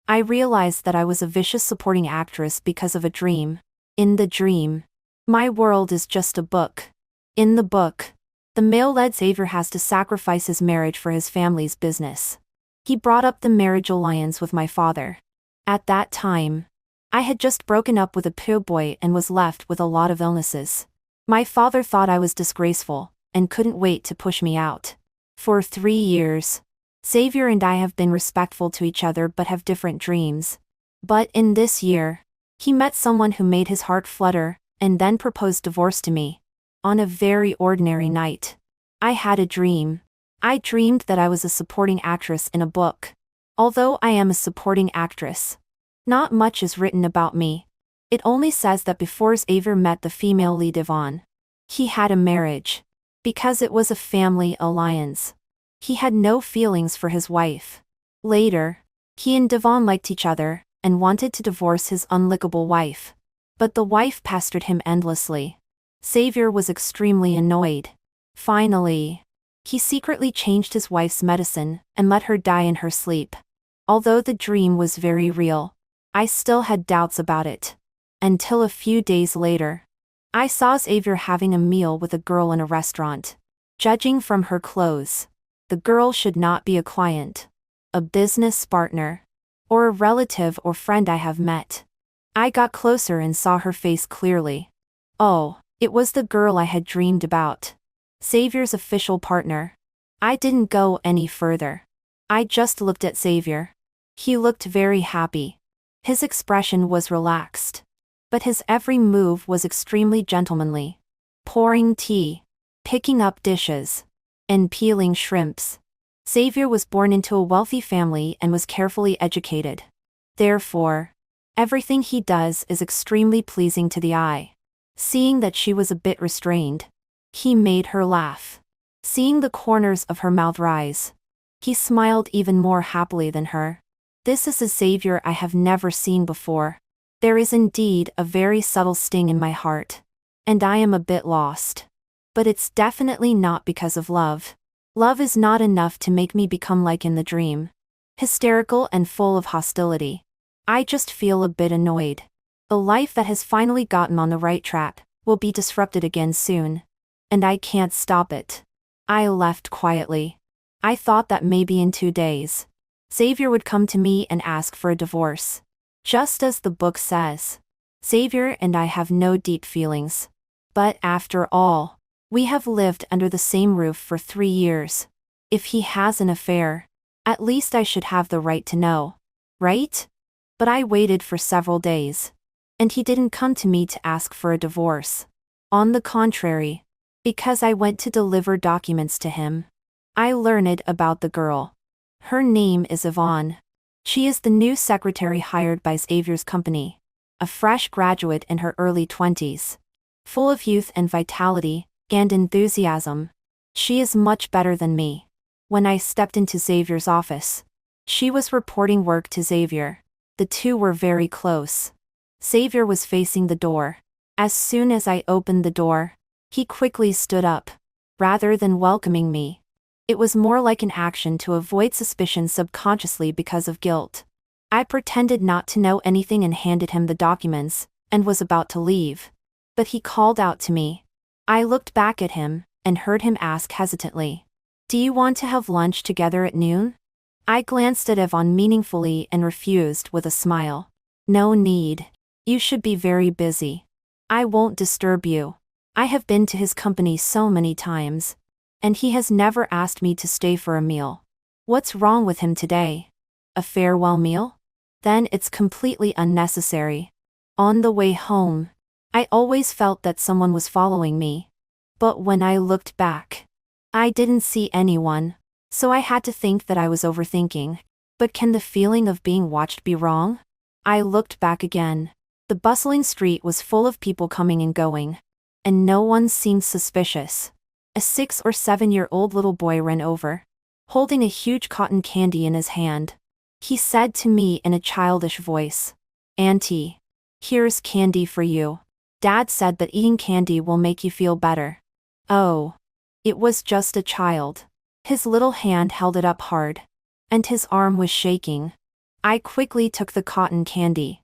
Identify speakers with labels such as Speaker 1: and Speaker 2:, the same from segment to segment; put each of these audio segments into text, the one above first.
Speaker 1: I realized that I was a vicious supporting actress because of a dream. In the dream, my world is just a book. In the book, the male-led Xavier has to sacrifice his marriage for his family's business. He brought up the marriage alliance with my father. At that time, I had just broken up with a poor boy and was left with a lot of illnesses. My father thought I was disgraceful and couldn't wait to push me out. For 3 years, Xavier and I have been respectful to each other but have different dreams. But in this year, he met someone who made his heart flutter and then proposed divorce to me. On a very ordinary night, I had a dream. I dreamed that I was a supporting actress in a book. Although I am a supporting actress, not much is written about me. It only says that before Xavier met the female lead Yvonne, he had a marriage. Because it was a family alliance, he had no feelings for his wife. Later, he and Yvonne liked each other and wanted to divorce his unlikable wife. But the wife pestered him endlessly. Xavier was extremely annoyed. Finally, he secretly changed his wife's medicine and let her die in her sleep. Although the dream was very real, I still had doubts about it. Until a few days later, I saw Xavier having a meal with a girl in a restaurant. Judging from her clothes, the girl should not be a client, a business partner, or a relative or friend I have met. I got closer and saw her face clearly. Oh, it was the girl I had dreamed about. Xavier's official partner. I didn't go any further. I just looked at Xavier. He looked very happy. His expression was relaxed. But his every move was extremely gentlemanly. Pouring tea, picking up dishes, and peeling shrimps. Xavier was born into a wealthy family and was carefully educated. Therefore, everything he does is extremely pleasing to the eye. Seeing that she was a bit restrained, he made her laugh. Seeing the corners of her mouth rise, he smiled even more happily than her. This is a Xavier I have never seen before. There is indeed a very subtle sting in my heart. And I am a bit lost. But it's definitely not because of love. Love is not enough to make me become like in the dream. Hysterical and full of hostility. I just feel a bit annoyed. The life that has finally gotten on the right track will be disrupted again soon. And I can't stop it. I left quietly. I thought that maybe in 2 days, Xavier would come to me and ask for a divorce. Just as the book says, Xavier and I have no deep feelings. But after all, we have lived under the same roof for 3 years. If he has an affair, at least I should have the right to know. Right? But I waited for several days. And he didn't come to me to ask for a divorce. On the contrary, because I went to deliver documents to him, I learned about the girl. Her name is Yvonne. She is the new secretary hired by Xavier's company. A fresh graduate in her early 20s. Full of youth and vitality, and enthusiasm. She is much better than me. When I stepped into Xavier's office, she was reporting work to Xavier. The two were very close. Xavier was facing the door. As soon as I opened the door, he quickly stood up. Rather than welcoming me, it was more like an action to avoid suspicion subconsciously because of guilt. I pretended not to know anything and handed him the documents, and was about to leave. But he called out to me. I looked back at him, and heard him ask hesitantly, "Do you want to have lunch together at noon?" I glanced at Yvonne meaningfully and refused with a smile. "No need. You should be very busy. I won't disturb you. I have been to his company so many times. And he has never asked me to stay for a meal. What's wrong with him today? A farewell meal? Then it's completely unnecessary." On the way home, I always felt that someone was following me. But when I looked back, I didn't see anyone, so I had to think that I was overthinking. But can the feeling of being watched be wrong? I looked back again. The bustling street was full of people coming and going. And no one seemed suspicious. A 6 or 7-year-old little boy ran over, holding a huge cotton candy in his hand. He said to me in a childish voice, "Auntie, here's candy for you. Dad said that eating candy will make you feel better." Oh, it was just a child. His little hand held it up hard. And his arm was shaking. I quickly took the cotton candy.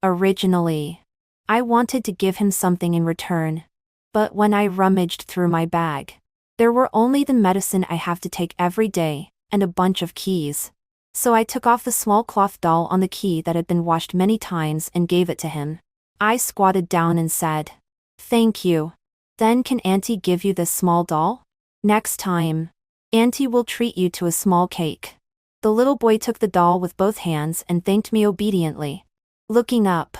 Speaker 1: Originally, I wanted to give him something in return. But when I rummaged through my bag, there were only the medicine I have to take every day, and a bunch of keys. So I took off the small cloth doll on the key that had been washed many times and gave it to him. I squatted down and said, "Thank you. Then can Auntie give you this small doll? Next time, Auntie will treat you to a small cake." The little boy took the doll with both hands and thanked me obediently. Looking up,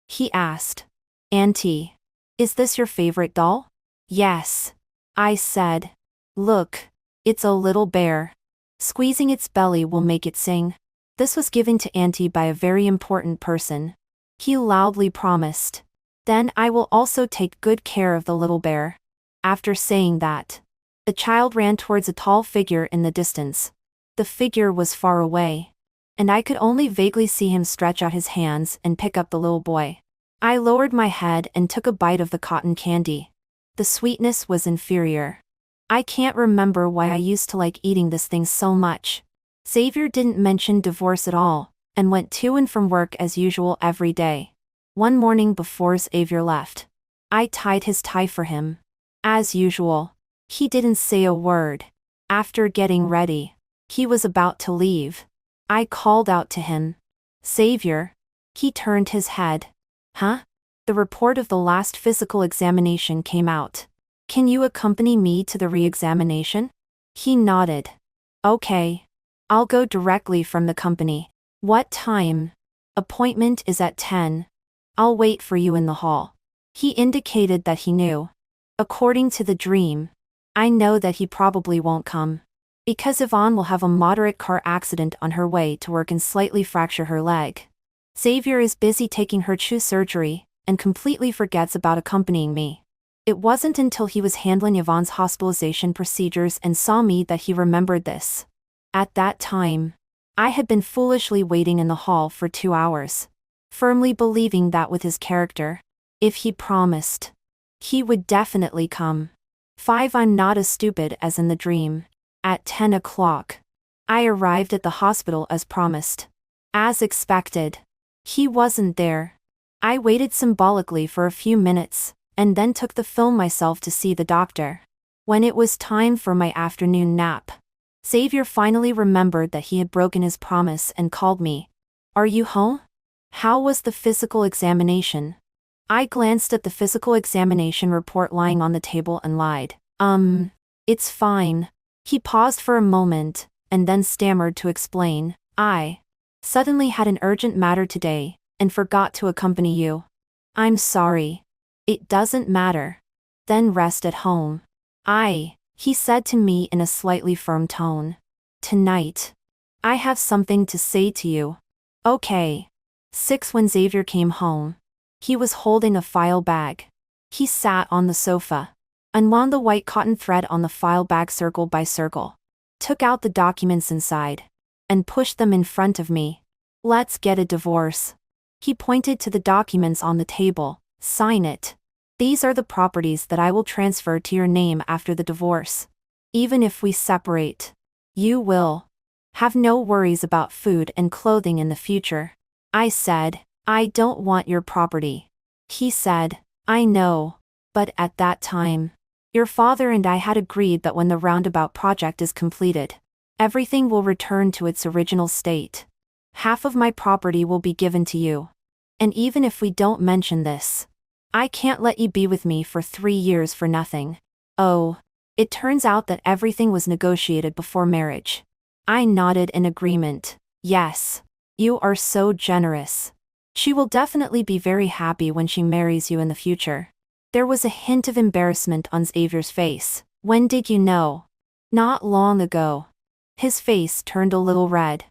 Speaker 1: he asked, "Auntie, is this your favorite doll?" "Yes," I said. "Look, it's a little bear. Squeezing its belly will make it sing." This was given to Auntie by a very important person. He loudly promised, "Then I will also take good care of the little bear." After saying that, the child ran towards a tall figure in the distance. The figure was far away, and I could only vaguely see him stretch out his hands and pick up the little boy. I lowered my head and took a bite of the cotton candy. The sweetness was inferior. I can't remember why I used to like eating this thing so much. Xavier didn't mention divorce at all, and went to and from work as usual every day. One morning before Xavier left, I tied his tie for him. As usual, he didn't say a word. After getting ready, he was about to leave. I called out to him, "Xavier." He turned his head. "Huh?" The report of the last physical examination came out. "Can you accompany me to the re-examination?" He nodded. "Okay. I'll go directly from the company." "What time?" "Appointment is at 10. I'll wait for you in the hall." He indicated that he knew. According to the dream, I know that he probably won't come, because Yvonne will have a moderate car accident on her way to work and slightly fracture her leg. Xavier is busy taking her shoe surgery, and completely forgets about accompanying me. It wasn't until he was handling Yvonne's hospitalization procedures and saw me that he remembered this. At that time, I had been foolishly waiting in the hall for 2 hours, firmly believing that with his character, if he promised, he would definitely come. 5. I'm not as stupid as in the dream. At 10 o'clock, I arrived at the hospital as promised. As expected, he wasn't there. I waited symbolically for a few minutes, and then took the film myself to see the doctor. When it was time for my afternoon nap, Xavier finally remembered that he had broken his promise and called me. "Are you home? How was the physical examination?" I glanced at the physical examination report lying on the table and lied. It's fine." He paused for a moment, and then stammered to explain, "I suddenly had an urgent matter today, and forgot to accompany you. I'm sorry." "It doesn't matter. Then rest at home." He said to me in a slightly firm tone. "Tonight, I have something to say to you." "Okay." 6. When Xavier came home, he was holding a file bag. He sat on the sofa, unwound the white cotton thread on the file bag circle by circle, took out the documents inside, and pushed them in front of me. "Let's get a divorce." He pointed to the documents on the table. "Sign it. These are the properties that I will transfer to your name after the divorce. Even if we separate, you will have no worries about food and clothing in the future." I said, "I don't want your property." He said, "I know. But at that time, your father and I had agreed that when the roundabout project is completed, everything will return to its original state. Half of my property will be given to you. And even if we don't mention this, I can't let you be with me for 3 years for nothing." Oh, it turns out that everything was negotiated before marriage. I nodded in agreement. "Yes. You are so generous. She will definitely be very happy when she marries you in the future." There was a hint of embarrassment on Xavier's face. "When did you know?" "Not long ago." His face turned a little red.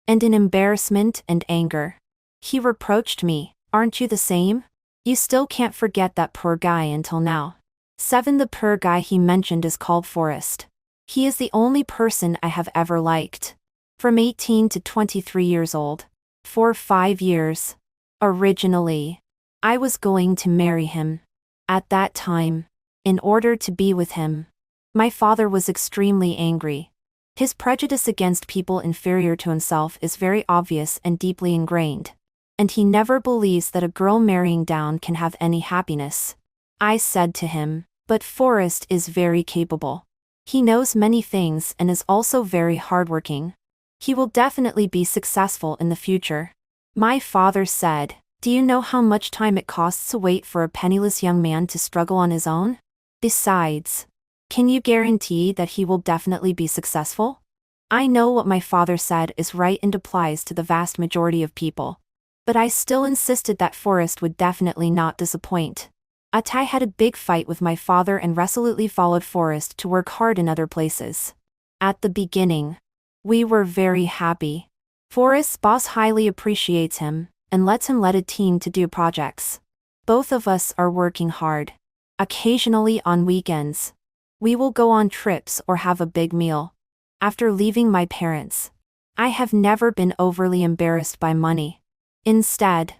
Speaker 1: And in embarrassment and anger, he reproached me, "Aren't you the same? You still can't forget that poor guy until now." 7. The poor guy he mentioned is called Forrest. He is the only person I have ever liked. From 18 to 23 years old. For 5 years. Originally, I was going to marry him. At that time, in order to be with him, my father was extremely angry. His prejudice against people inferior to himself is very obvious and deeply ingrained. And he never believes that a girl marrying down can have any happiness. I said to him, but Forrest is very capable. He knows many things and is also very hardworking. He will definitely be successful in the future. My father said, do you know how much time it costs to wait for a penniless young man to struggle on his own? Besides, can you guarantee that he will definitely be successful? I know what my father said is right and applies to the vast majority of people. But I still insisted that Forrest would definitely not disappoint. I had a big fight with my father and resolutely followed Forrest to work hard in other places. At the beginning, we were very happy. Forrest's boss highly appreciates him and lets him lead a team to do projects. Both of us are working hard. Occasionally on weekends, we will go on trips or have a big meal. After leaving my parents, I have never been overly embarrassed by money. Instead,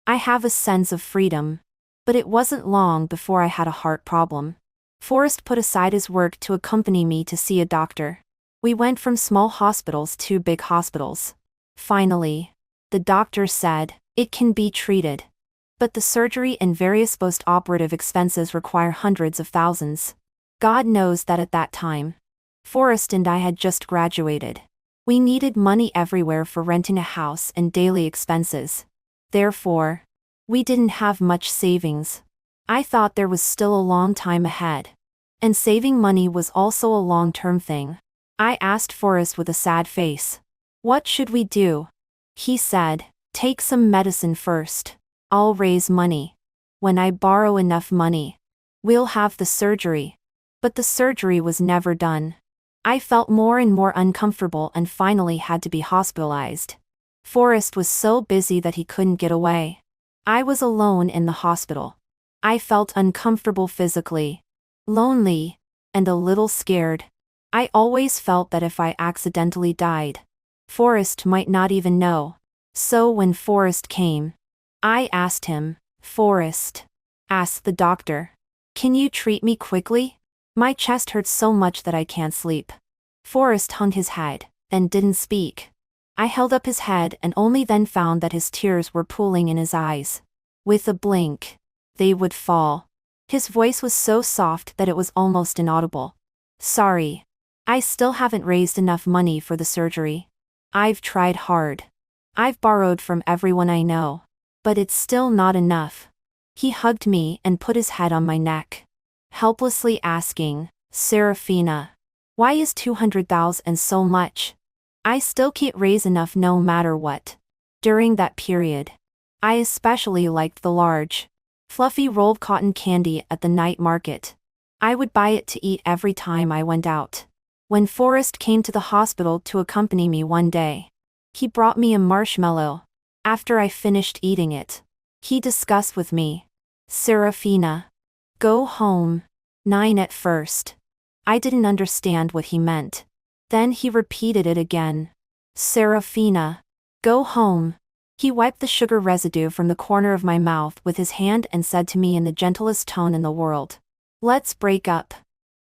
Speaker 1: I have a sense of freedom. But it wasn't long before I had a heart problem. Forrest put aside his work to accompany me to see a doctor. We went from small hospitals to big hospitals. Finally, the doctor said, it can be treated. But the surgery and various post-operative expenses require hundreds of thousands. God knows that at that time, Forrest and I had just graduated. We needed money everywhere for renting a house and daily expenses. Therefore, we didn't have much savings. I thought there was still a long time ahead. And saving money was also a long-term thing. I asked Forrest with a sad face, what should we do? He said, take some medicine first. I'll raise money. When I borrow enough money, we'll have the surgery. But the surgery was never done. I felt more and more uncomfortable and finally had to be hospitalized. Forrest was so busy that he couldn't get away. I was alone in the hospital. I felt uncomfortable physically, lonely, and a little scared. I always felt that if I accidentally died, Forrest might not even know. So when Forrest came, I asked him, Forrest, asked the doctor, can you treat me quickly? My chest hurts so much that I can't sleep. Forrest hung his head and didn't speak. I held up his head and only then found that his tears were pooling in his eyes. With a blink, they would fall. His voice was so soft that it was almost inaudible. Sorry. I still haven't raised enough money for the surgery. I've tried hard. I've borrowed from everyone I know. But it's still not enough. He hugged me and put his head on my neck, helplessly asking, Serafina, why is 200,000 so much? I still can't raise enough no matter what. During that period, I especially liked the large, fluffy rolled cotton candy at the night market. I would buy it to eat every time I went out. When Forrest came to the hospital to accompany me one day, he brought me a marshmallow. After I finished eating it, he discussed with me, Serafina, go home. 9 at first. I didn't understand what he meant. Then he repeated it again. Serafina, go home. He wiped the sugar residue from the corner of my mouth with his hand and said to me in the gentlest tone in the world, let's break up.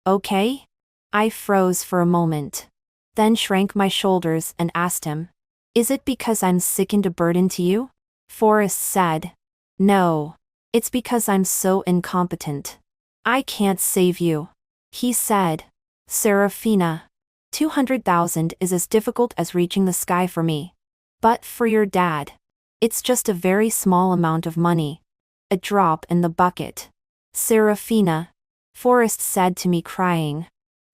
Speaker 1: Okay? I froze for a moment. Then shrank my shoulders and asked him, is it because I'm sick and a burden to you? Forrest said, no. It's because I'm so incompetent. I can't save you. He said, Serafina, 200,000 is as difficult as reaching the sky for me. But for your dad, it's just a very small amount of money. A drop in the bucket. Serafina, Forrest said to me crying.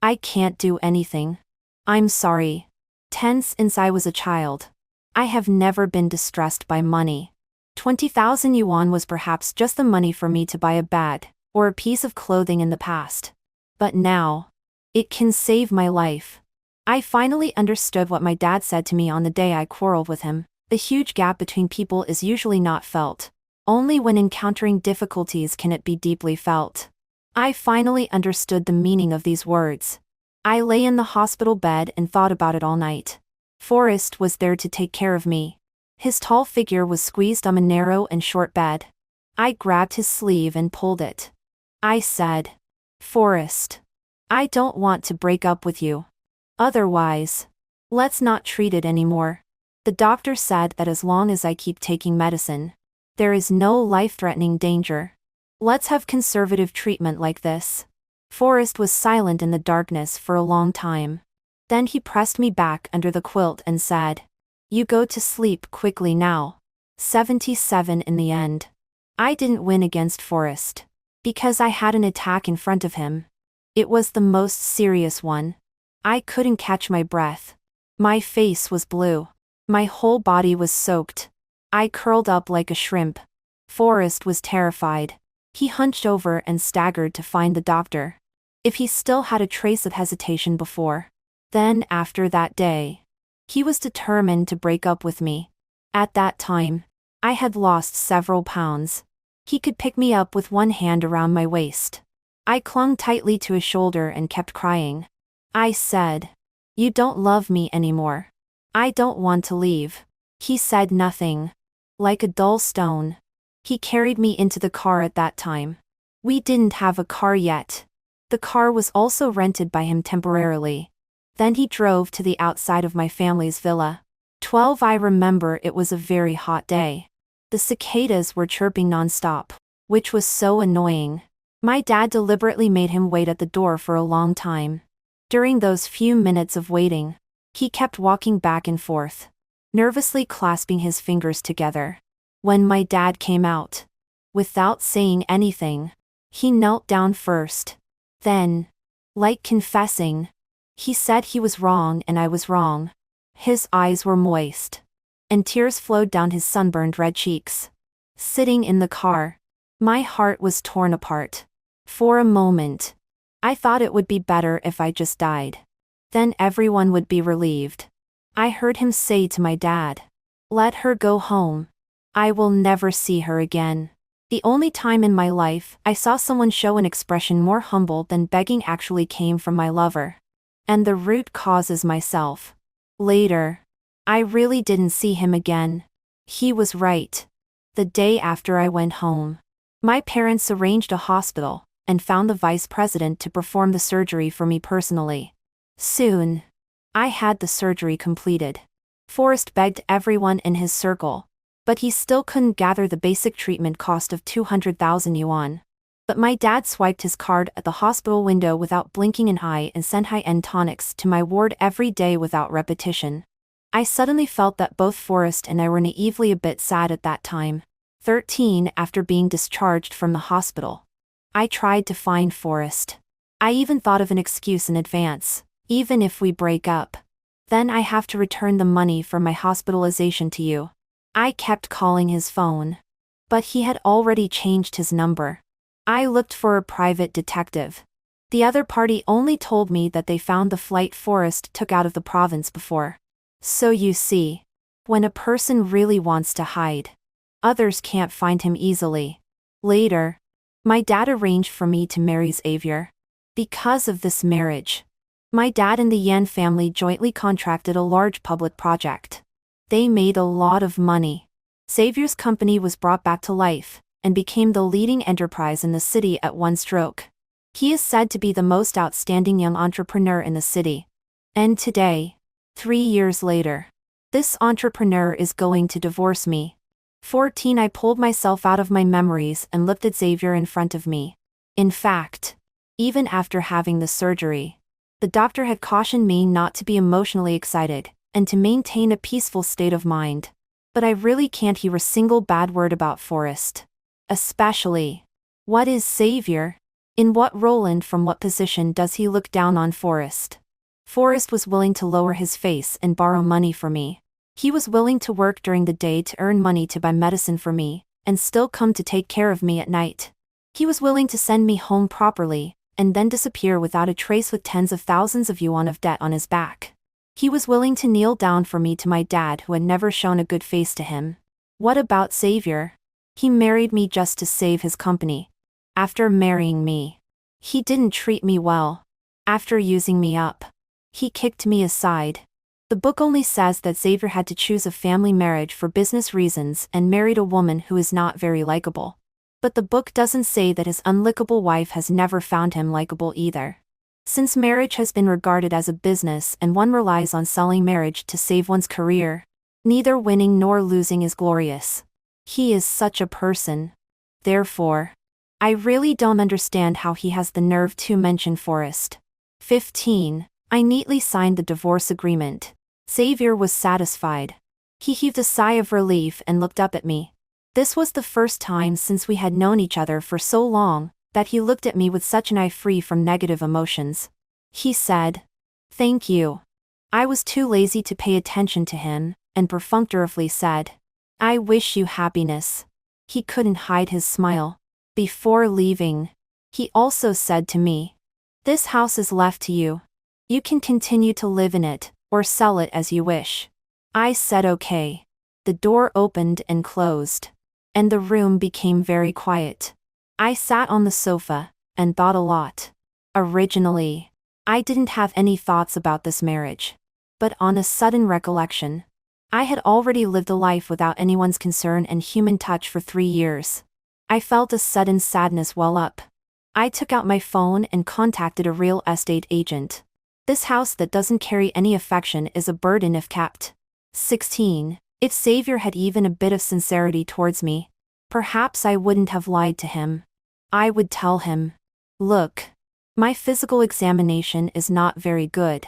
Speaker 1: I can't do anything. I'm sorry. Since I was a child, I have never been distressed by money. 20,000 yuan was perhaps just the money for me to buy a bag or a piece of clothing in the past. But now, it can save my life. I finally understood what my dad said to me on the day I quarreled with him. The huge gap between people is usually not felt. Only when encountering difficulties can it be deeply felt. I finally understood the meaning of these words. I lay in the hospital bed and thought about it all night. Forrest was there to take care of me. His tall figure was squeezed on a narrow and short bed. I grabbed his sleeve and pulled it. I said, Forrest, I don't want to break up with you. Otherwise, let's not treat it anymore. The doctor said that as long as I keep taking medicine, there is no life-threatening danger. Let's have conservative treatment like this. Forrest was silent in the darkness for a long time. Then he pressed me back under the quilt and said, "You go to sleep quickly now." 77 in the end. I didn't win against Forrest, because I had an attack in front of him. It was the most serious one. I couldn't catch my breath. My face was blue. My whole body was soaked. I curled up like a shrimp. Forrest was terrified. He hunched over and staggered to find the doctor. If he still had a trace of hesitation before, then after that day, he was determined to break up with me. At that time, I had lost several pounds. He could pick me up with one hand around my waist. I clung tightly to his shoulder and kept crying. I said, "You don't love me anymore. I don't want to leave." He said nothing. Like a dull stone. He carried me into the car at that time. We didn't have a car yet. The car was also rented by him temporarily. Then he drove to the outside of my family's villa. 12 I remember it was a very hot day. The cicadas were chirping nonstop, which was so annoying. My dad deliberately made him wait at the door for a long time. During those few minutes of waiting, he kept walking back and forth, nervously clasping his fingers together. When my dad came out, without saying anything, he knelt down first. Then, like confessing, he said he was wrong and I was wrong. His eyes were moist, and tears flowed down his sunburned red cheeks. Sitting in the car, my heart was torn apart. For a moment, I thought it would be better if I just died. Then everyone would be relieved. I heard him say to my dad, "Let her go home. I will never see her again." The only time in my life I saw someone show an expression more humble than begging actually came from my lover. And the root cause is myself. Later, I really didn't see him again. He was right. The day after I went home, my parents arranged a hospital and found the vice president to perform the surgery for me personally. Soon, I had the surgery completed. Forrest begged everyone in his circle, but he still couldn't gather the basic treatment cost of 200,000 yuan. But my dad swiped his card at the hospital window without blinking an eye and sent high-end tonics to my ward every day without repetition. I suddenly felt that both Forrest and I were naively a bit sad at that time. 13 after being discharged from the hospital, I tried to find Forrest. I even thought of an excuse in advance. Even if we break up, then I have to return the money for my hospitalization to you. I kept calling his phone, but he had already changed his number. I looked for a private detective. The other party only told me that they found the flight Forrest took out of the province before. So you see, when a person really wants to hide, others can't find him easily. Later, my dad arranged for me to marry Xavier. Because of this marriage, my dad and the Yan family jointly contracted a large public project. They made a lot of money. Xavier's company was brought back to life and became the leading enterprise in the city at one stroke. He is said to be the most outstanding young entrepreneur in the city. And today, 3 years later, this entrepreneur is going to divorce me. 14 I pulled myself out of my memories and looked at Xavier in front of me. In fact, even after having the surgery, the doctor had cautioned me not to be emotionally excited and to maintain a peaceful state of mind. But I really can't hear a single bad word about Forrest. Especially, what is Xavier? In what role and from what position does he look down on Forrest? Forrest was willing to lower his face and borrow money for me. He was willing to work during the day to earn money to buy medicine for me, and still come to take care of me at night. He was willing to send me home properly, and then disappear without a trace with tens of thousands of yuan of debt on his back. He was willing to kneel down for me to my dad who had never shown a good face to him. What about Xavier? He married me just to save his company. After marrying me, he didn't treat me well. After using me up, he kicked me aside. The book only says that Xavier had to choose a family marriage for business reasons and married a woman who is not very likable. But the book doesn't say that his unlikable wife has never found him likable either. Since marriage has been regarded as a business and one relies on selling marriage to save one's career, neither winning nor losing is glorious. He is such a person. Therefore, I really don't understand how he has the nerve to mention Forrest. 15. I neatly signed the divorce agreement. Xavier was satisfied. He heaved a sigh of relief and looked up at me. This was the first time since we had known each other for so long that he looked at me with such an eye free from negative emotions. He said, "Thank you." I was too lazy to pay attention to him, and perfunctorily said, "I wish you happiness." He couldn't hide his smile. Before leaving, he also said to me, "This house is left to you. You can continue to live in it, or sell it as you wish." I said okay. The door opened and closed, and the room became very quiet. I sat on the sofa and thought a lot. Originally, I didn't have any thoughts about this marriage. But on a sudden recollection, I had already lived a life without anyone's concern and human touch for 3 years. I felt a sudden sadness well up. I took out my phone and contacted a real estate agent. This house that doesn't carry any affection is a burden if kept. 16. If Xavier had even a bit of sincerity towards me, perhaps I wouldn't have lied to him. I would tell him, "Look, my physical examination is not very good.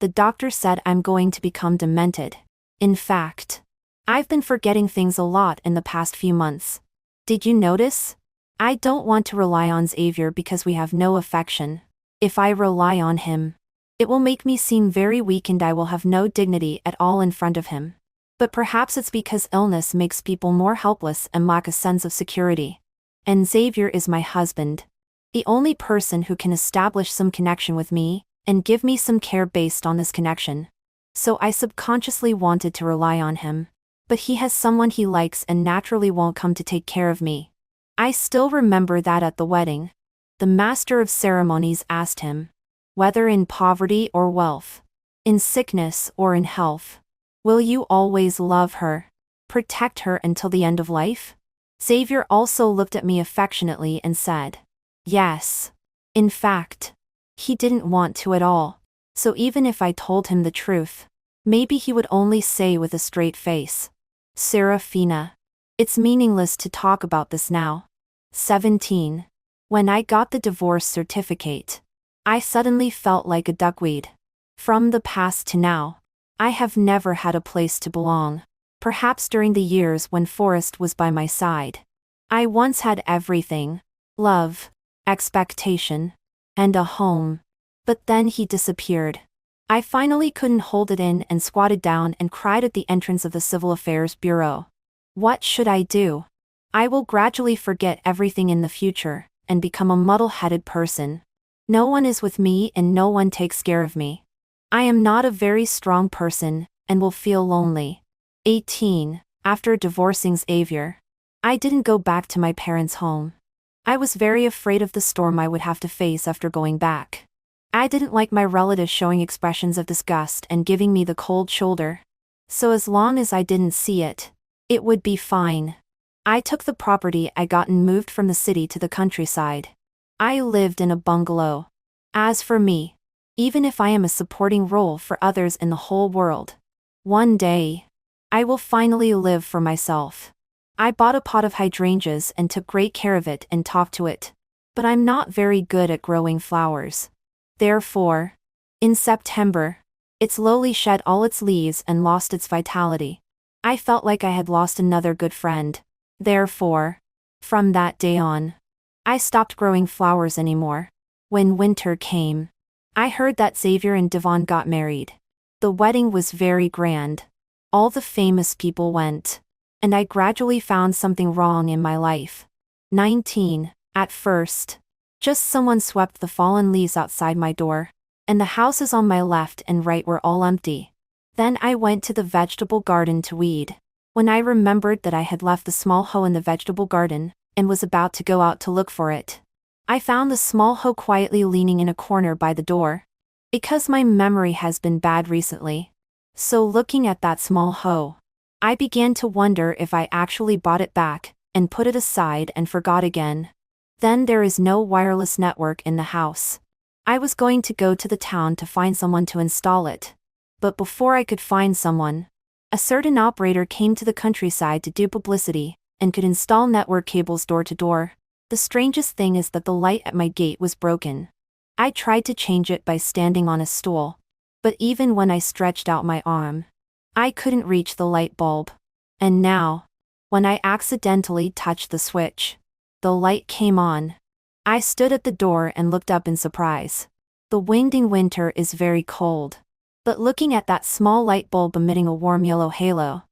Speaker 1: The doctor said I'm going to become demented. In fact, I've been forgetting things a lot in the past few months. Did you notice? I don't want to rely on Xavier because we have no affection. If I rely on him, it will make me seem very weak and I will have no dignity at all in front of him. But perhaps it's because illness makes people more helpless and lack a sense of security. And Xavier is my husband. The only person who can establish some connection with me, and give me some care based on this connection. So I subconsciously wanted to rely on him. But he has someone he likes and naturally won't come to take care of me. I still remember that at the wedding, the master of ceremonies asked him, whether in poverty or wealth, in sickness or in health, will you always love her, protect her until the end of life? Xavier also looked at me affectionately and said, yes. In fact, he didn't want to at all. So even if I told him the truth, maybe he would only say with a straight face, Serafina, it's meaningless to talk about this now. 17. When I got the divorce certificate, I suddenly felt like a duckweed. From the past to now, I have never had a place to belong. Perhaps during the years when Forrest was by my side, I once had everything: love, expectation, and a home. But then he disappeared. I finally couldn't hold it in and squatted down and cried at the entrance of the Civil Affairs Bureau. What should I do? I will gradually forget everything in the future and become a muddle-headed person. No one is with me and no one takes care of me. I am not a very strong person and will feel lonely. 18. After divorcing Xavier, I didn't go back to my parents' home. I was very afraid of the storm I would have to face after going back. I didn't like my relatives showing expressions of disgust and giving me the cold shoulder. So as long as I didn't see it, it would be fine. I took the property I got and moved from the city to the countryside. I lived in a bungalow. As for me, even if I am a supporting role for others in the whole world, one day, I will finally live for myself. I bought a pot of hydrangeas and took great care of it and talked to it. But I'm not very good at growing flowers. Therefore, in September, it slowly shed all its leaves and lost its vitality. I felt like I had lost another good friend. Therefore, from that day on, I stopped growing flowers anymore. When winter came, I heard that Xavier and Devon got married. The wedding was very grand. All the famous people went. And I gradually found something wrong in my life. 19. At first, just someone swept the fallen leaves outside my door, and the houses on my left and right were all empty. Then I went to the vegetable garden to weed. When I remembered that I had left the small hoe in the vegetable garden, and was about to go out to look for it, I found the small hoe quietly leaning in a corner by the door. Because my memory has been bad recently. So looking at that small hoe, I began to wonder if I actually bought it back, and put it aside and forgot again. Then there is no wireless network in the house. I was going to go to the town to find someone to install it. But before I could find someone, a certain operator came to the countryside to do publicity, and could install network cables door to door. The strangest thing is that the light at my gate was broken. I tried to change it by standing on a stool. But even when I stretched out my arm, I couldn't reach the light bulb. And now, when I accidentally touched the switch, the light came on. I stood at the door and looked up in surprise. The wind in winter is very cold. But looking at that small light bulb emitting a warm yellow halo,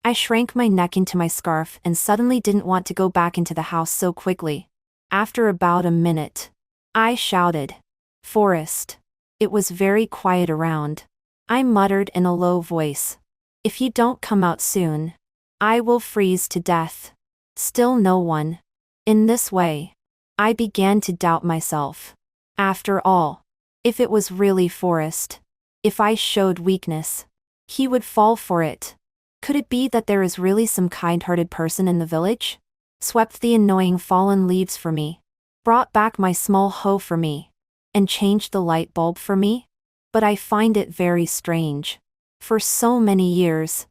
Speaker 1: I shrank my neck into my scarf and suddenly didn't want to go back into the house so quickly. After about a minute, I shouted, "Forrest." It was very quiet around. I muttered in a low voice, "If you don't come out soon, I will freeze to death." Still no one. In this way, I began to doubt myself. After all, if it was really Forrest, if I showed weakness, he would fall for it. Could it be that there is really some kind-hearted person in the village? Swept the annoying fallen leaves for me, brought back my small hoe for me, and changed the light bulb for me? But I find it very strange. For so many years,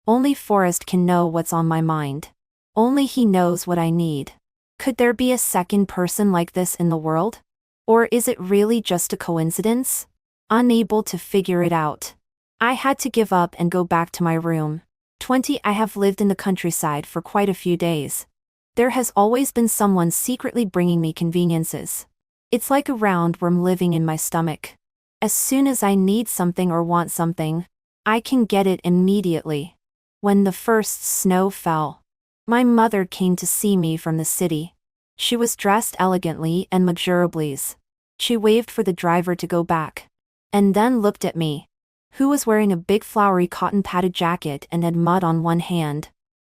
Speaker 1: only Forrest can know what's on my mind. Only he knows what I need. Could there be a second person like this in the world? Or is it really just a coincidence? Unable to figure it out, I had to give up and go back to my room. 20 I have lived in the countryside for quite a few days. There has always been someone secretly bringing me conveniences. It's like a roundworm living in my stomach. As soon as I need something or want something, I can get it immediately. When the first snow fell, my mother came to see me from the city. She was dressed elegantly and luxuriously. She waved for the driver to go back, and then looked at me, who was wearing a big flowery cotton-padded jacket and had mud on one hand.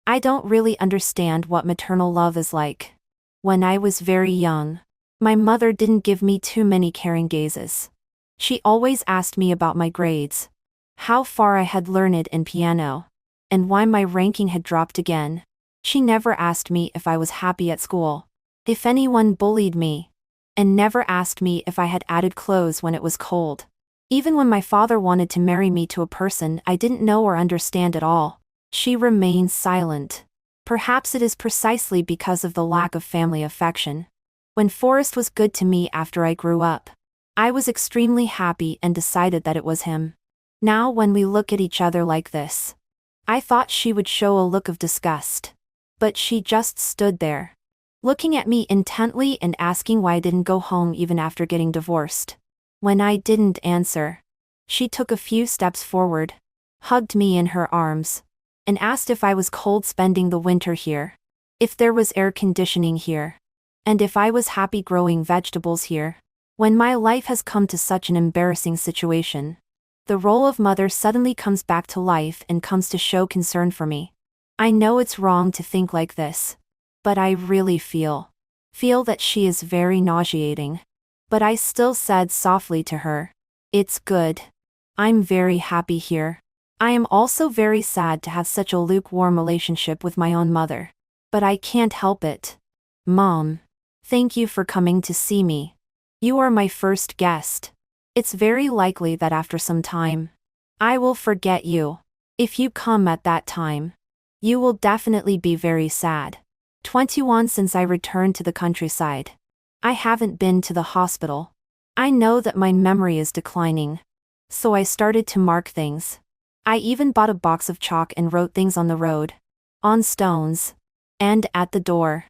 Speaker 1: I don't really understand what maternal love is like. When I was very young, my mother didn't give me too many caring gazes. She always asked me about my grades, how far I had learned in piano, and why my ranking had dropped again. She never asked me if I was happy at school, if anyone bullied me, and never asked me if I had added clothes when it was cold. Even when my father wanted to marry me to a person I didn't know or understand at all, she remained silent. Perhaps it is precisely because of the lack of family affection. When Forrest was good to me after I grew up, I was extremely happy and decided that it was him. Now when we look at each other like this, I thought she would show a look of disgust. But she just stood there, looking at me intently and asking why I didn't go home even after getting divorced. When I didn't answer, she took a few steps forward, hugged me in her arms, and asked if I was cold spending the winter here, if there was air conditioning here, and if I was happy growing vegetables here. When my life has come to such an embarrassing situation, the role of mother suddenly comes back to life and comes to show concern for me. I know it's wrong to think like this, but I really feel that she is very nauseating. But I still said softly to her, "It's good. I'm very happy here. I am also very sad to have such a lukewarm relationship with my own mother. But I can't help it. Mom, thank you for coming to see me. You are my first guest. It's very likely that after some time, I will forget you. If you come at that time, you will definitely be very sad." 21 Since I returned to the countryside, I haven't been to the hospital. I know that my memory is declining, so I started to mark things. I even bought a box of chalk and wrote things on the road, on stones, and at the door.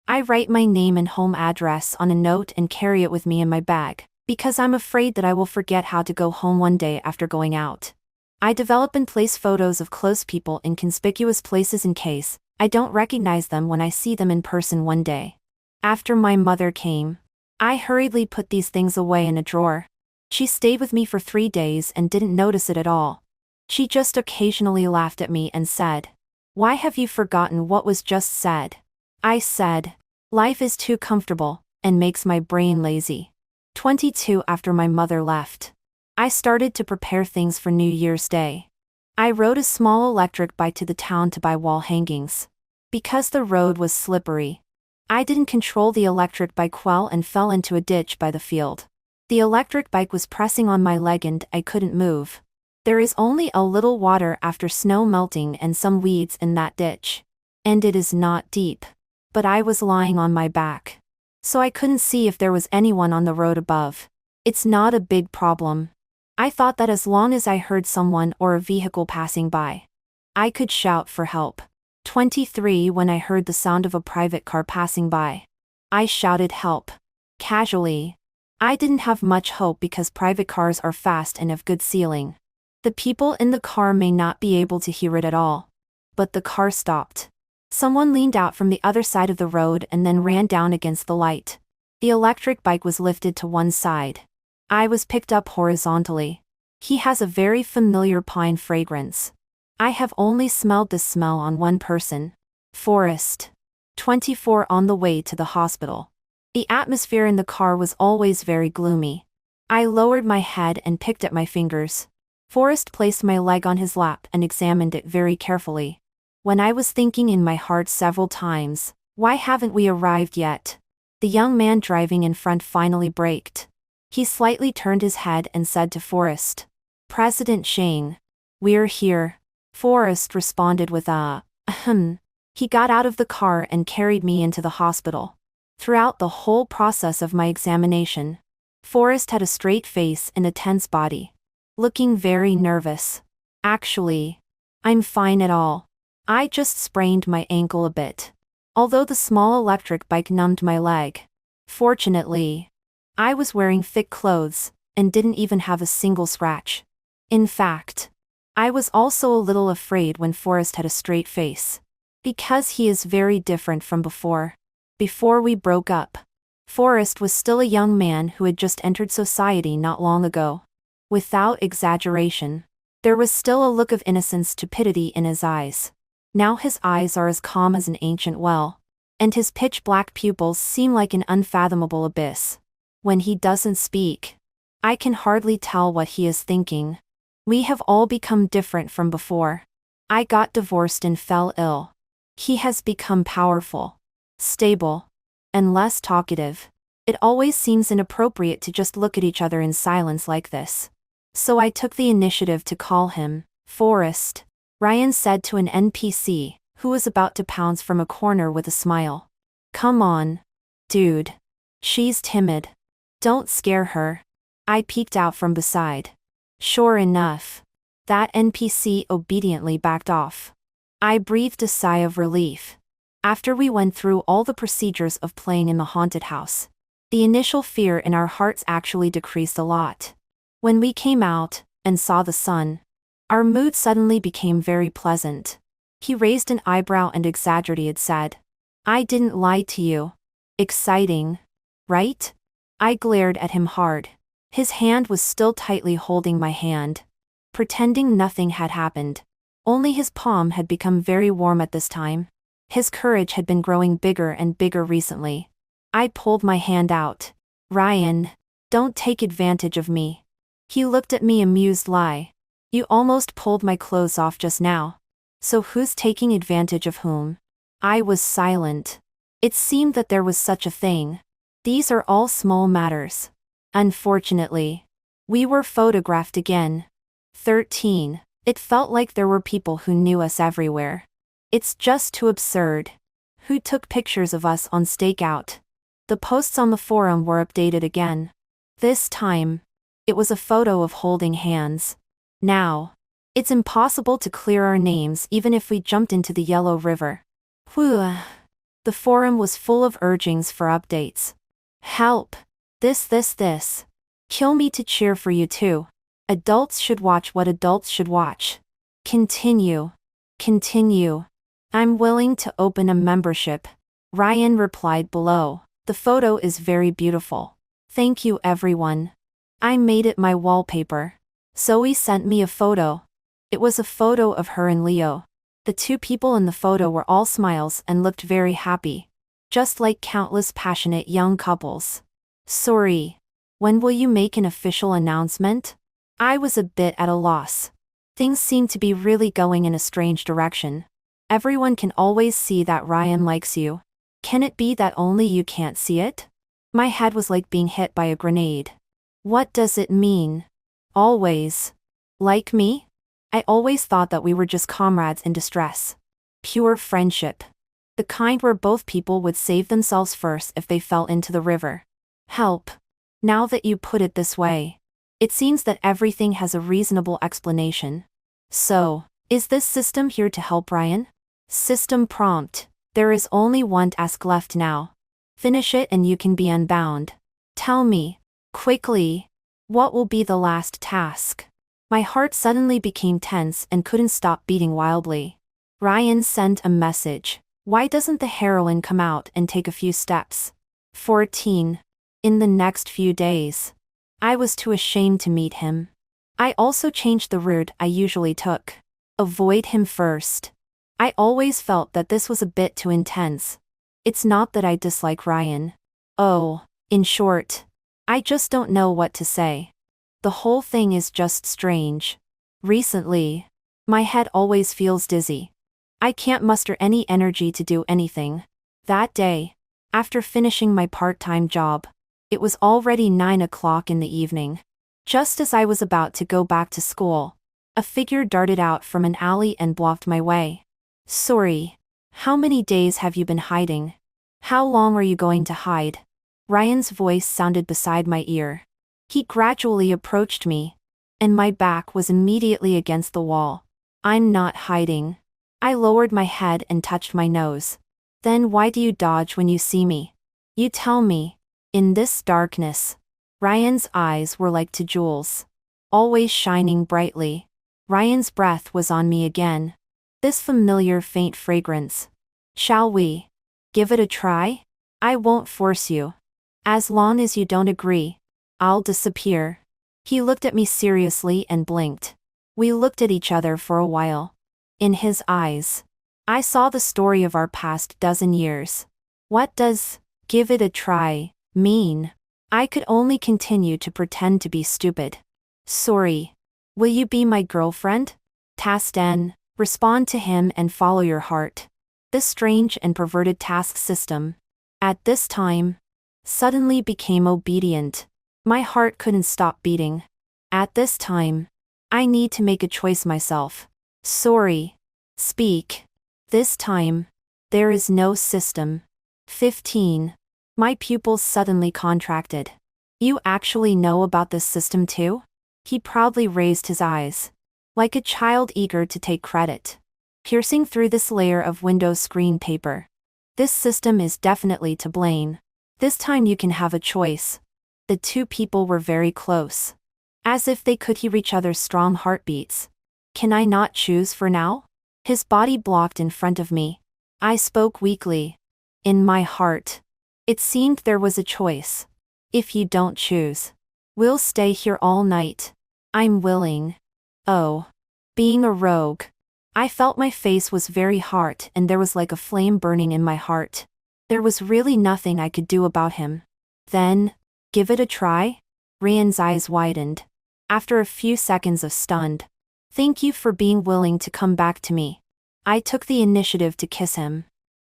Speaker 1: I write my name and home address on a note and carry it with me in my bag, because I'm afraid that I will forget how to go home one day after going out. I develop and place photos of close people in conspicuous places in case I don't recognize them when I see them in person one day. After my mother came, I hurriedly put these things away in a drawer. She stayed with me for 3 days and didn't notice it at all. She just occasionally laughed at me and said, "Why have you forgotten what was just said?" I said, "Life is too comfortable, and makes my brain lazy." 22 After my mother left, I started to prepare things for New Year's Day. I rode a small electric bike to the town to buy wall hangings. Because the road was slippery, I didn't control the electric bike well and fell into a ditch by the field. The electric bike was pressing on my leg and I couldn't move. There is only a little water after snow melting and some weeds in that ditch. And it is not deep. But I was lying on my back. So I couldn't see if there was anyone on the road above. It's not a big problem. I thought that as long as I heard someone or a vehicle passing by, I could shout for help. 23 When I heard the sound of a private car passing by, I shouted help. Casually. I didn't have much hope because private cars are fast and have good ceiling. The people in the car may not be able to hear it at all. But the car stopped. Someone leaned out from the other side of the road and then ran down against the light. The electric bike was lifted to one side. I was picked up horizontally. He has a very familiar pine fragrance. I have only smelled this smell on one person. Forrest. 24 On the way to the hospital. The atmosphere in the car was always very gloomy. I lowered my head and picked at my fingers. Forrest placed my leg on his lap and examined it very carefully. When I was thinking in my heart several times, why haven't we arrived yet? The young man driving in front finally braked. He slightly turned his head and said to Forrest, "President Shane. We're here." Forrest responded with a, ahem. He got out of the car and carried me into the hospital. Throughout the whole process of my examination, Forrest had a straight face and a tense body. Looking very nervous. Actually, I'm fine at all. I just sprained my ankle a bit. Although the small electric bike numbed my leg. Fortunately, I was wearing thick clothes and didn't even have a single scratch. In fact, I was also a little afraid when Forrest had a straight face. Because he is very different from before. Before we broke up, Forrest was still a young man who had just entered society not long ago. Without exaggeration, there was still a look of innocent stupidity in his eyes. Now his eyes are as calm as an ancient well, and his pitch-black pupils seem like an unfathomable abyss. When he doesn't speak, I can hardly tell what he is thinking. We have all become different from before. I got divorced and fell ill. He has become powerful, stable, and less talkative. It always seems inappropriate to just look at each other in silence like this. So I took the initiative to call him. "Forrest," Ryan said to an NPC, who was about to pounce from a corner with a smile. "Come on, dude. She's timid. Don't scare her." I peeked out from beside. Sure enough, that NPC obediently backed off. I breathed a sigh of relief. After we went through all the procedures of playing in the haunted house, the initial fear in our hearts actually decreased a lot. When we came out and saw the sun, our mood suddenly became very pleasant. He raised an eyebrow and exaggerated said, "I didn't lie to you. Exciting, right?" I glared at him hard. His hand was still tightly holding my hand, pretending nothing had happened. Only his palm had become very warm at this time. His courage had been growing bigger and bigger recently. I pulled my hand out. "Ryan, don't take advantage of me." He looked at me amused. "Lie. You almost pulled my clothes off just now. So who's taking advantage of whom?" I was silent. It seemed that there was such a thing. These are all small matters. Unfortunately, we were photographed again. 13. It felt like there were people who knew us everywhere. It's just too absurd. Who took pictures of us on stakeout? The posts on the forum were updated again. This time, it was a photo of holding hands. Now, it's impossible to clear our names even if we jumped into the Yellow River. Whew. The forum was full of urgings for updates. Help. This. Kill me to cheer for you too. Adults should watch what adults should watch. Continue. I'm willing to open a membership. Ryan replied below. The photo is very beautiful. Thank you everyone. I made it my wallpaper. Zoe sent me a photo. It was a photo of her and Leo. The two people in the photo were all smiles and looked very happy. Just like countless passionate young couples. Sorry. When will you make an official announcement? I was a bit at a loss. Things seem to be really going in a strange direction. Everyone can always see that Ryan likes you. Can it be that only you can't see it? My head was like being hit by a grenade. What does it mean? Always. Like me? I always thought that we were just comrades in distress. Pure friendship. The kind where both people would save themselves first if they fell into the river. Help. Now that you put it this way, it seems that everything has a reasonable explanation. So, is this system here to help Ryan? System prompt. There is only one task left now. Finish it and you can be unbound. Tell me, quickly, what will be the last task? My heart suddenly became tense and couldn't stop beating wildly. Ryan sent a message. Why doesn't the heroine come out and take a few steps? 14. In the next few days. I was too ashamed to meet him. I also changed the route I usually took. Avoid him first. I always felt that this was a bit too intense. It's not that I dislike Ryan. Oh, in short, I just don't know what to say. The whole thing is just strange. Recently, my head always feels dizzy. I can't muster any energy to do anything. That day, after finishing my part-time job, it was already 9 o'clock in the evening. Just as I was about to go back to school, a figure darted out from an alley and blocked my way. Sorry. How many days have you been hiding? How long are you going to hide? Ryan's voice sounded beside my ear. He gradually approached me, and my back was immediately against the wall. I'm not hiding. I lowered my head and touched my nose. Then why do you dodge when you see me? You tell me. In this darkness. Ryan's eyes were like two jewels, always shining brightly. Ryan's breath was on me again. This familiar faint fragrance. Shall we give it a try? I won't force you. As long as you don't agree, I'll disappear. He looked at me seriously and blinked. We looked at each other for a while. In his eyes, I saw the story of our past dozen years. What does give it a try mean? I could only continue to pretend to be stupid. Sorry. Will you be my girlfriend? Task 10. Respond to him and follow your heart. This strange and perverted task system, at this time, suddenly became obedient. My heart couldn't stop beating. At this time, I need to make a choice myself. Sorry. Speak. This time, there is no system. 15. My pupils suddenly contracted. You actually know about this system too? He proudly raised his eyes, like a child eager to take credit. Piercing through this layer of Windows screen paper. This system is definitely to blame. This time you can have a choice. The two people were very close. As if they could hear each other's strong heartbeats. Can I not choose for now? His body blocked in front of me. I spoke weakly. In my heart, it seemed there was a choice. If you don't choose, we'll stay here all night. I'm willing. Oh. Being a rogue. I felt my face was very hot and there was like a flame burning in my heart. There was really nothing I could do about him. Then, give it a try? Ryan's eyes widened. After a few seconds of stunned. Thank you for being willing to come back to me. I took the initiative to kiss him.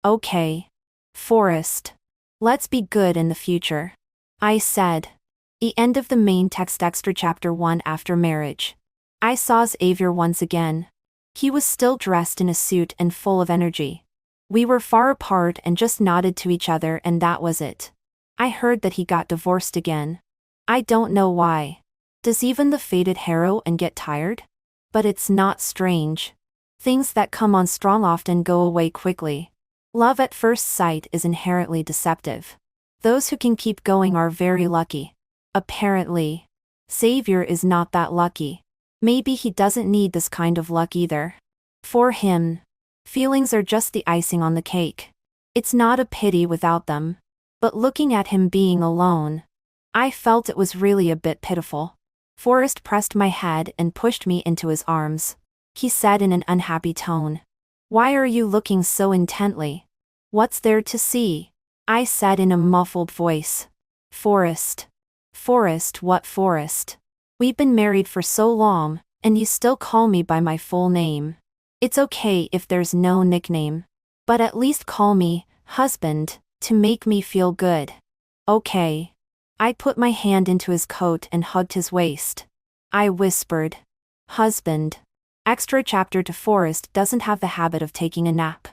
Speaker 1: Okay. Forrest. Let's be good in the future. I said. The end of the main text extra chapter 1 after marriage. I saw Xavier once again. He was still dressed in a suit and full of energy. We were far apart and just nodded to each other and that was it. I heard that he got divorced again. I don't know why. Does even the fated heroine get tired? But it's not strange. Things that come on strong often go away quickly. Love at first sight is inherently deceptive. Those who can keep going are very lucky. Apparently, Xavier is not that lucky. Maybe he doesn't need this kind of luck either. For him, feelings are just the icing on the cake. It's not a pity without them. But looking at him being alone, I felt it was really a bit pitiful. Forrest pressed my head and pushed me into his arms. He said in an unhappy tone. Why are you looking so intently? What's there to see? I said in a muffled voice. Forrest. Forrest, what Forrest? We've been married for so long, and you still call me by my full name. It's okay if there's no nickname. But at least call me, husband, to make me feel good. Okay. I put my hand into his coat and hugged his waist. I whispered, "Husband." Extra chapter: DeForest doesn't have the habit of taking a nap.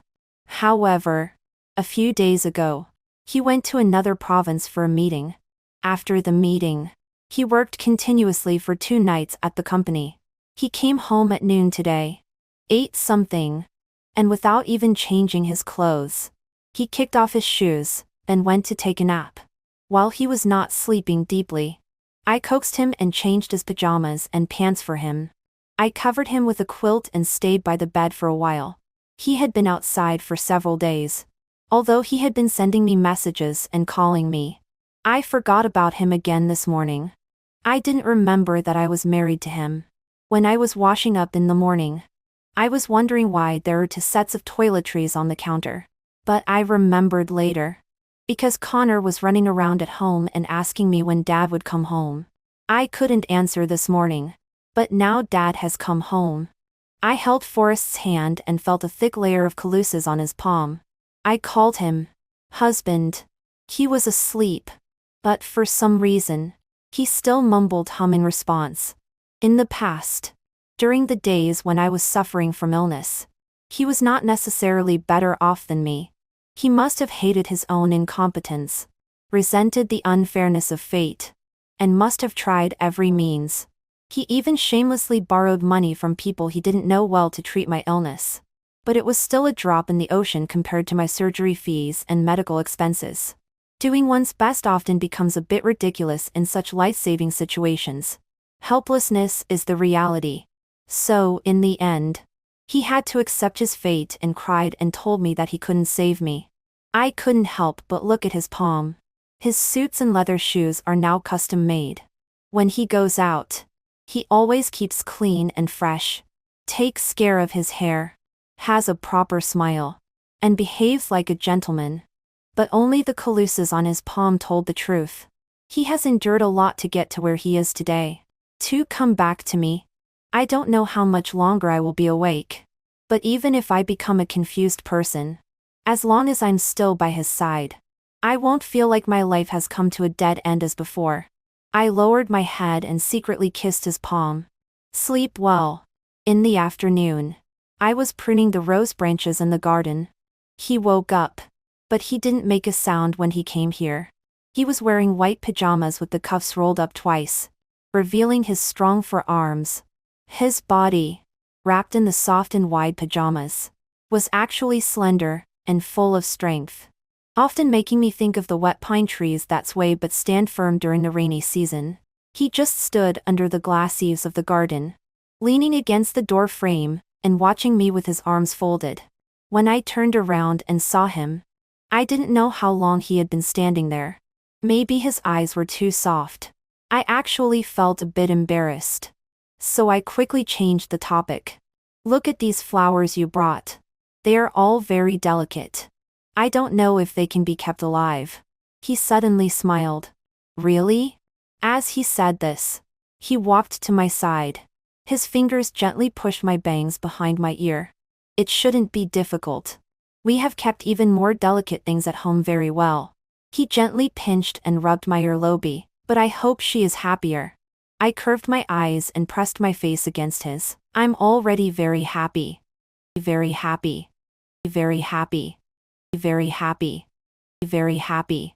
Speaker 1: However, a few days ago, he went to another province for a meeting. After the meeting, he worked continuously for 2 nights at the company. He came home at noon today, ate something, and without even changing his clothes, he kicked off his shoes, then went to take a nap. While he was not sleeping deeply, I coaxed him and changed his pajamas and pants for him. I covered him with a quilt and stayed by the bed for a while. He had been outside for several days. Although he had been sending me messages and calling me, I forgot about him again this morning. I didn't remember that I was married to him. When I was washing up in the morning, I was wondering why there were 2 sets of toiletries on the counter. But I remembered later. Because Connor was running around at home and asking me when Dad would come home. I couldn't answer this morning. But now Dad has come home. I held Forrest's hand and felt a thick layer of calluses on his palm. I called him husband. He was asleep. But for some reason, he still mumbled hum in response. In the past, during the days when I was suffering from illness, he was not necessarily better off than me. He must have hated his own incompetence, resented the unfairness of fate, and must have tried every means. He even shamelessly borrowed money from people he didn't know well to treat my illness. But it was still a drop in the ocean compared to my surgery fees and medical expenses. Doing one's best often becomes a bit ridiculous in such life-saving situations. Helplessness is the reality. So, in the end, he had to accept his fate and cried and told me that he couldn't save me. I couldn't help but look at his palm. His suits and leather shoes are now custom made. When he goes out, he always keeps clean and fresh, takes care of his hair, has a proper smile, and behaves like a gentleman. But only the calluses on his palm told the truth. He has endured a lot to get to where he is today. To come back to me. I don't know how much longer I will be awake. But even if I become a confused person, as long as I'm still by his side, I won't feel like my life has come to a dead end as before. I lowered my head and secretly kissed his palm. Sleep well. In the afternoon, I was pruning the rose branches in the garden. He woke up, but he didn't make a sound when he came here. He was wearing white pajamas with the cuffs rolled up twice, revealing his strong forearms. His body, wrapped in the soft and wide pajamas, was actually slender and full of strength, often making me think of the wet pine trees that sway but stand firm during the rainy season. He just stood under the glass eaves of the garden, leaning against the door frame, and watching me with his arms folded. When I turned around and saw him, I didn't know how long he had been standing there. Maybe his eyes were too soft. I actually felt a bit embarrassed. So I quickly changed the topic. Look at these flowers you brought. They are all very delicate. I don't know if they can be kept alive. He suddenly smiled. Really? As he said this, he walked to my side. His fingers gently pushed my bangs behind my ear. It shouldn't be difficult. We have kept even more delicate things at home very well. He gently pinched and rubbed my earlobe, but I hope she is happier. I curved my eyes and pressed my face against his. I'm already very happy. Very happy. Very happy. Very happy. Very happy.